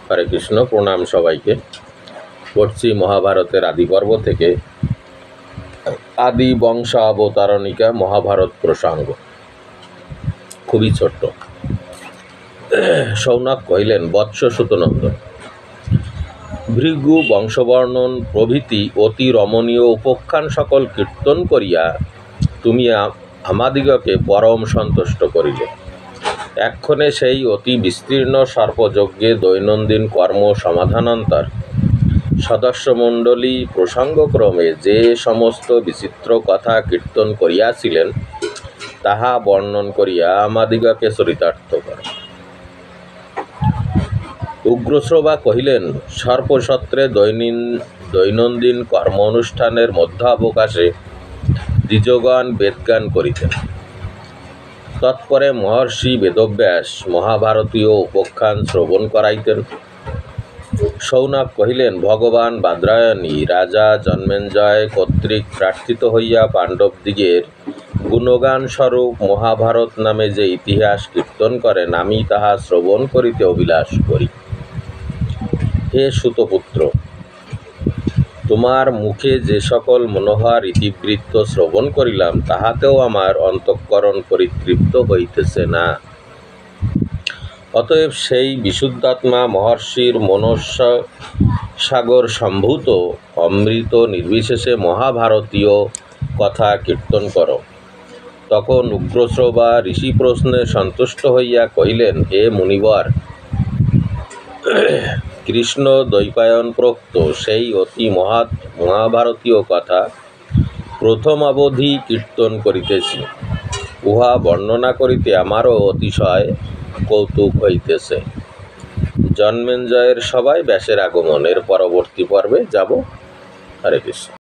হরে কৃষ্ণ, প্রণাম সবাইকে। পড়ছি মহাভারতের আদি পর্ব থেকে আদি বংশাবতারণিকা মহাভারত প্রসঙ্গ। খুবই ছোট্ট। সৌনক কহিলেন, বৎস সুতনন্দন, ভৃগু বংশবর্ণন প্রভৃতি অতি রমণীয় উপাখ্যান সকল কীর্তন করিয়া তুমি আমাদিগকে পরম সন্তুষ্ট করিলে। এক্ষণে সেই অতি বিস্তীর্ণ সর্পযজ্ঞে দৈনন্দিন কর্ম সমাধানান্তর সদস্যমণ্ডলী প্রসঙ্গক্রমে যে সমস্ত বিচিত্র কথা কীর্তন করিয়াছিলেন তাহা বর্ণন করিয়া আমাদিগকে চরিতার্থ করে। উগ্রশ্রবা কহিলেন, সর্পসত্রে দৈনন্দিন কর্ম অনুষ্ঠানের মধ্যাবকাশে দ্বিজগণ বেদগান করিতেন। তৎপরে মহর্ষি বেদব্যাস মহাভারতীয় উপাখ্যান শ্রবণ করাইতেন। সৌনক কহিলেন, ভগবান বাদরায়ণী রাজা জন্মেঞ্জয় কর্তৃক প্রার্থিত হইয়া পাণ্ডবদিগের গুণগান স্বরূপ মহাভারত নামে যে ইতিহাস কীর্তন করেন, আমি তাহা শ্রবণ করিতে অভিলাষ করি। হে সুতপুত্র, তোমার মুখে যে সকল মনোহর ইতিবৃত্ত শ্রবণ করিলাম তাহাতেও আমার অন্তঃকরণ পরিতৃপ্ত হইতেছে না। অতএব সেই বিশুদ্ধাত্মা মহর্ষির মনসাগর সম্ভূত অমৃত নির্বিশেষে মহাভারতীয় কথা কীর্তন করো। তখন উগ্রশ্রবা ঋষি প্রশ্নে সন্তুষ্ট হইয়া কহিলেন, হে মুনিবর, কৃষ্ণ দ্বৈপায়ন প্রোক্ত সেই অতি মহাভারতীয় কথা প্রথম অবধি কীর্তন করিতেছি। উহা বর্ণনা করিতে আমারও অতিশয় কৌতুক হইতেছে। জন্মেঞ্জয়ের সবাই ব্যাসের আগমনের পরবর্তী পর্বে যাব। হরে কৃষ্ণ।